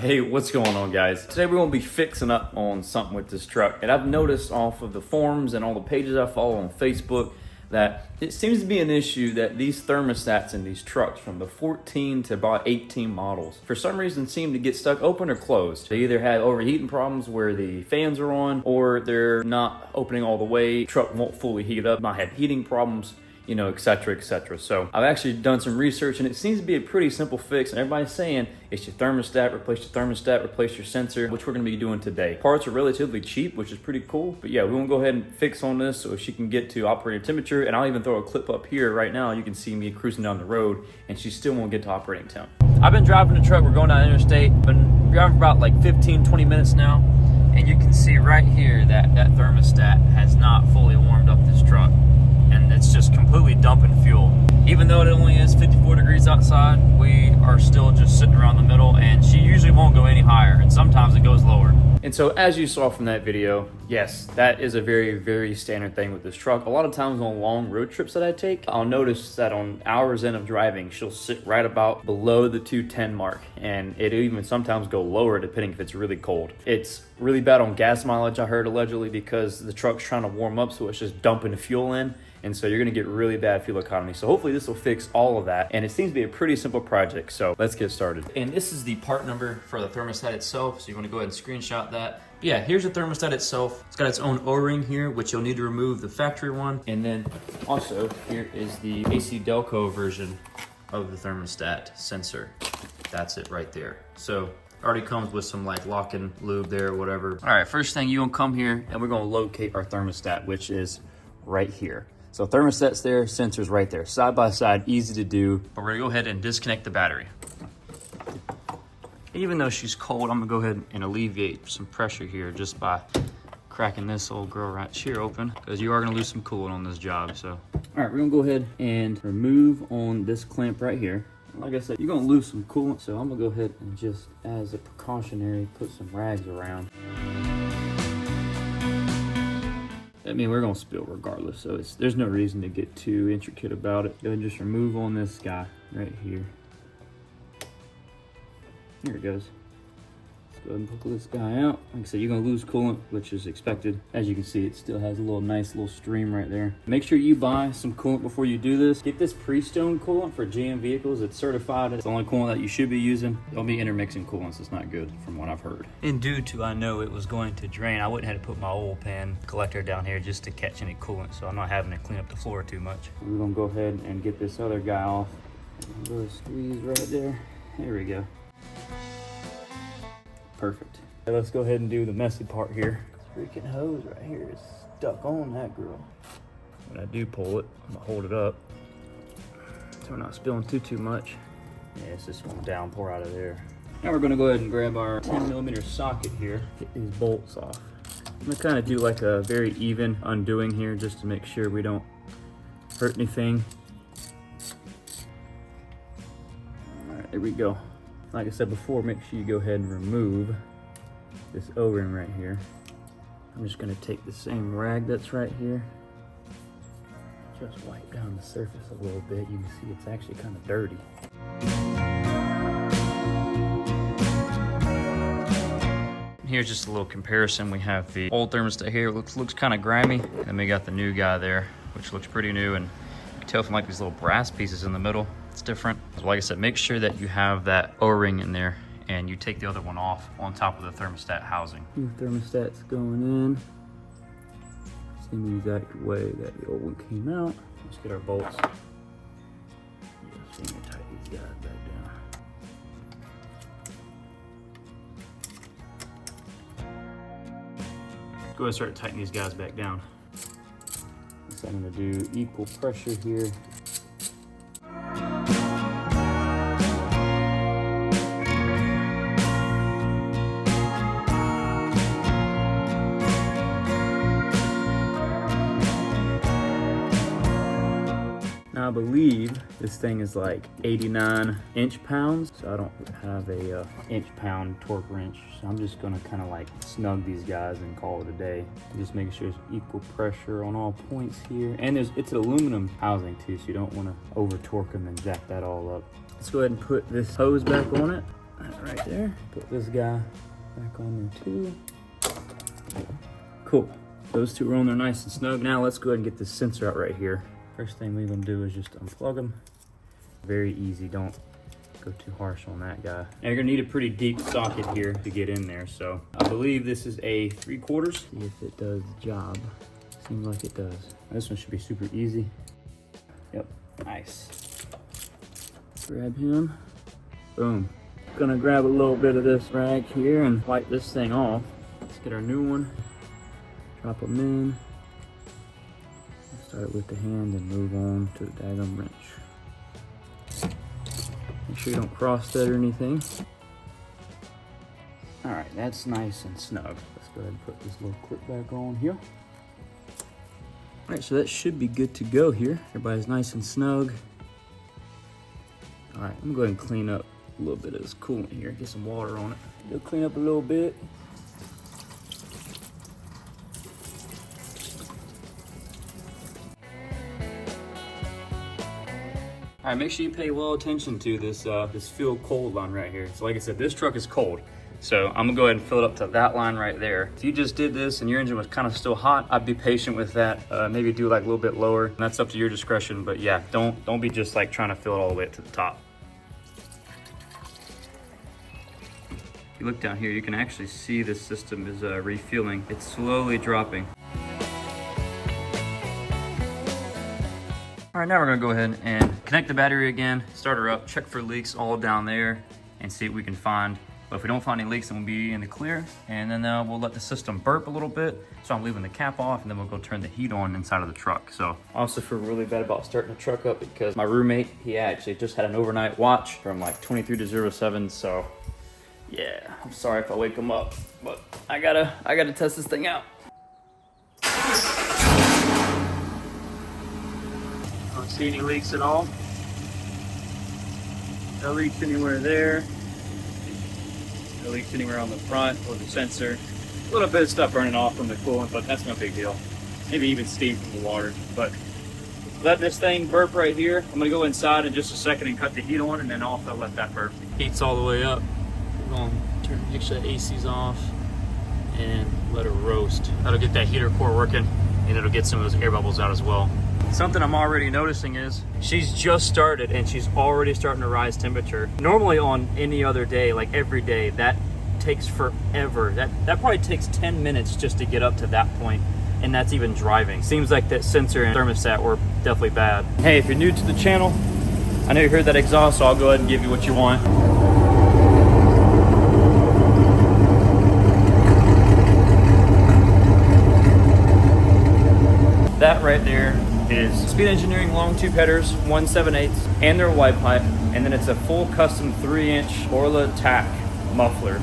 Hey, what's going on, guys? Today we're going to be fixing up on something with this truck. And I've noticed off of the forums and all the pages I follow on Facebook that it seems to be an issue that these thermostats in these trucks from the 14 to about 18 models, for some reason seem to get stuck open or closed. They either have overheating problems where the fans are on, or they're not opening all the way, truck won't fully heat up, might have heating problems, you know, etc., etc. So I've actually done some research and it seems to be a pretty simple fix, and everybody's saying it's your thermostat, replace your sensor, which we're gonna be doing today. Parts are relatively cheap, which is pretty cool, but yeah, we're gonna go ahead and fix on this so she can get to operating temperature, and I'll even throw a clip up here right now. You can see me cruising down the road and she still won't get to operating temp. I've been driving the truck, we're going down the interstate, been driving for about like 15-20 minutes now, and you can see right here that that thermostat has not fully warmed up this truck. And it's just completely dumping fuel. Even though it only is 54 degrees outside, we are still just sitting around the middle, and she usually won't go any higher, and sometimes it goes lower. And so as you saw from that video, yes, that is a very, very standard thing with this truck. A lot of times on long road trips that I take, I'll notice that on hours in of driving, she'll sit right about below the 210 mark, and it even sometimes go lower depending if it's really cold. It's really bad on gas mileage, I heard, allegedly, because the truck's trying to warm up, so it's just dumping the fuel in. And so you're gonna get really bad fuel economy. So hopefully this will fix all of that. And it seems to be a pretty simple project. So let's get started. And this is the part number for the thermostat itself. So you wanna go ahead and screenshot that. But yeah, here's the thermostat itself. It's got its own O-ring here, which you'll need to remove the factory one. And then also here is the AC Delco version of the thermostat sensor. That's it right there. So already comes with some like lock-in lube there or whatever. All right, first thing, you gonna come here and we're gonna locate our thermostat, which is right here. So thermostat's there, sensor's right there. Side by side, easy to do. But we're gonna go ahead and disconnect the battery. Even though she's cold, I'm gonna go ahead and alleviate some pressure here just by cracking this old girl right here open, because you are gonna lose some coolant on this job, so. All right, we're gonna go ahead and remove on this clamp right here. Like I said, you're gonna lose some coolant, so I'm gonna go ahead and just, as a precautionary, put some rags around. I mean, we're gonna spill regardless, so there's no reason to get too intricate about it. Go ahead and just remove on this guy right here. Here it goes. Let's go ahead and pull this guy out. Like I said, you're gonna lose coolant, which is expected. As you can see, it still has a nice little stream right there. Make sure you buy some coolant before you do this. Get this pre-stone coolant for GM vehicles. It's certified. It's the only coolant that you should be using. Don't be intermixing coolants. It's not good from what I've heard. And due to I know it was going to drain, I wouldn't have to put my oil pan collector down here just to catch any coolant, so I'm not having to clean up the floor too much. We're gonna go ahead and get this other guy off. A little squeeze right there. There we go. Perfect. Okay, let's go ahead and do the messy part here. This freaking hose right here is stuck on that girl. When I do pull it, I'm gonna hold it up so we're not spilling too much. Yeah, it's just gonna downpour out of there. Now we're gonna go ahead and grab our 10mm socket here, get these bolts off. I'm gonna kind of do like a very even undoing here just to make sure we don't hurt anything. All right, there we go. Like I said before, make sure you go ahead and remove this O-ring right here. I'm just gonna take the same rag that's right here, just wipe down the surface a little bit. You can see it's actually kind of dirty. Here's just a little comparison. We have the old thermostat here, looks kind of grimy, and we got the new guy there, which looks pretty new, and you can tell from like these little brass pieces in the middle. It's different. So like I said, make sure that you have that O-ring in there and you take the other one off on top of the thermostat housing. New thermostat's going in. Same exact way that the old one came out. Let's get our bolts. Just tighten these guys back down. Go ahead and start tightening these guys back down. So I'm gonna do equal pressure here. I believe this thing is like 89 inch-pounds, so I don't have a inch-pound torque wrench, so I'm just gonna kind of like snug these guys and call it a day. Just making sure there's equal pressure on all points here, and it's an aluminum housing too, so you don't want to over torque them and jack that all up. Let's go ahead and put this hose back on it. that right there. Put this guy back on there too. Cool. Those two are on there nice and snug. Now let's go ahead and get this sensor out right here. First thing we're gonna do is just unplug them. Very easy, don't go too harsh on that guy. Now you're gonna need a pretty deep socket here to get in there. So I believe this is a 3/4. See if it does the job. Seems like it does. This one should be super easy. Yep, nice. Grab him, boom. Gonna grab a little bit of this rag here and wipe this thing off. Let's get our new one. Drop them in. Start with the hand and move on to the daggum wrench. Make sure you don't cross thread or anything. All right, that's nice and snug. Let's go ahead and put this little clip back on here. All right, so that should be good to go here. Everybody's nice and snug. All right, I'm gonna go ahead and clean up a little bit of this coolant here. Get some water on it. Go clean up a little bit. All right, make sure you pay well attention to this this fill cold line right here. So like I said, this truck is cold. So I'm gonna go ahead and fill it up to that line right there. If you just did this and your engine was kind of still hot, I'd be patient with that. Maybe do like a little bit lower. And that's up to your discretion. But yeah, don't be just like trying to fill it all the way up to the top. If you look down here, you can actually see the system is refueling. It's slowly dropping. All right, now we're gonna go ahead and connect the battery again, start her up, check for leaks all down there, and see what we can find. But if we don't find any leaks, then we'll be in the clear. And then we'll let the system burp a little bit. So I'm leaving the cap off, and then we'll go turn the heat on inside of the truck. So I also feel really bad about starting the truck up because my roommate, he actually just had an overnight watch from like 23 to 07. So yeah, I'm sorry if I wake him up, but I gotta test this thing out. Don't see any leaks at all. No leaks anywhere there. No leaks anywhere on the front or the sensor. A little bit of stuff burning off from the coolant, but that's no big deal. Maybe even steam from the water. But let this thing burp right here. I'm gonna go inside in just a second and cut the heat on, and then also let that burp. Heat's all the way up. We're gonna make sure the AC's off and let it roast. That'll get that heater core working, and it'll get some of those air bubbles out as well. Something I'm already noticing is she's just started and she's already starting to rise temperature. Normally on any other day, like every day, that takes forever. That probably takes 10 minutes just to get up to that point, and that's even driving. Seems like that sensor and thermostat were definitely bad. Hey, if you're new to the channel, I know you heard that exhaust, so I'll go ahead and give you what you want. That right there is Speed Engineering long tube headers, 1/7/8, and their wide pipe, and then it's a full custom 3-inch Orla tack muffler,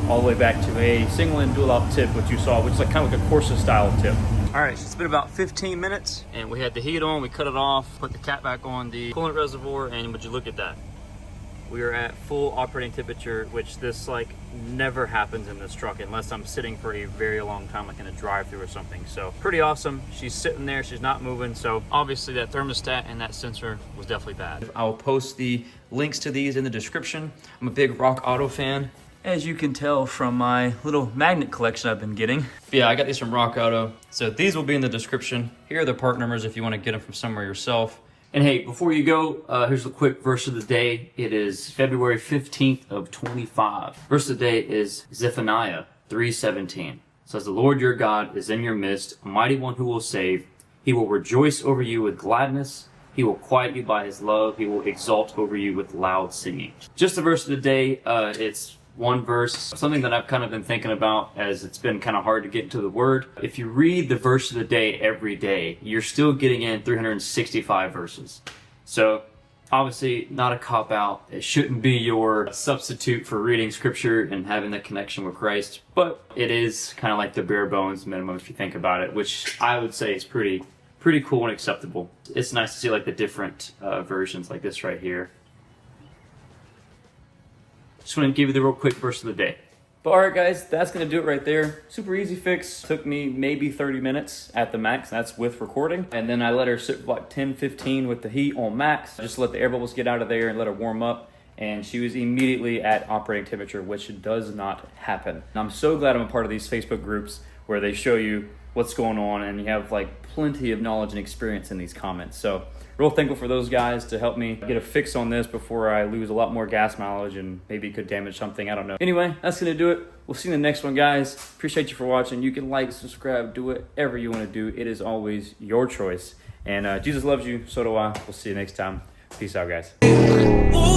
all the way back to a single and dual out tip, which you saw, which is like kind of like a Corsa style tip. All right, so it's been about 15 minutes, and we had the heat on, we cut it off, put the cap back on the coolant reservoir, and would you look at that? We are at full operating temperature, which this like never happens in this truck unless I'm sitting for a very long time, like in a drive-through or something. So pretty awesome. She's sitting there, she's not moving. So obviously that thermostat and that sensor was definitely bad. I'll post the links to these in the description. I'm a big Rock Auto fan, as you can tell from my little magnet collection I've been getting. But yeah, I got these from Rock Auto. So these will be in the description. Here are the part numbers if you want to get them from somewhere yourself. And hey, before you go, here's a quick verse of the day. It is February 15th of 25. Verse of the day is Zephaniah 3:17. It says, "The Lord your God is in your midst, a mighty one who will save. He will rejoice over you with gladness. He will quiet you by his love. He will exalt over you with loud singing." Just the verse of the day. It's one verse, something that I've kind of been thinking about as it's been kind of hard to get into the word. If you read the verse of the day every day, you're still getting in 365 verses. So obviously not a cop-out. It shouldn't be your substitute for reading scripture and having that connection with Christ, but it is kind of like the bare bones minimum if you think about it, which I would say is pretty cool and acceptable. It's nice to see like the different versions like this right here. Just want to give you the real quick verse of the day. But all right, guys, that's going to do it right there. Super easy fix. Took me maybe 30 minutes at the max. That's with recording. And then I let her sit for like 10, 15 with the heat on max. Just let the air bubbles get out of there and let her warm up. and she was immediately at operating temperature, which does not happen. And I'm so glad I'm a part of these Facebook groups where they show you what's going on, and you have like plenty of knowledge and experience in these comments. So real thankful for those guys to help me get a fix on this before I lose a lot more gas mileage and maybe could damage something, I don't know. Anyway, that's gonna do it. We'll see you in the next one, guys. Appreciate you for watching. You can like, subscribe, do whatever you want to do. It is always your choice. And Jesus loves you, so do I. We'll see you next time. Peace out, guys.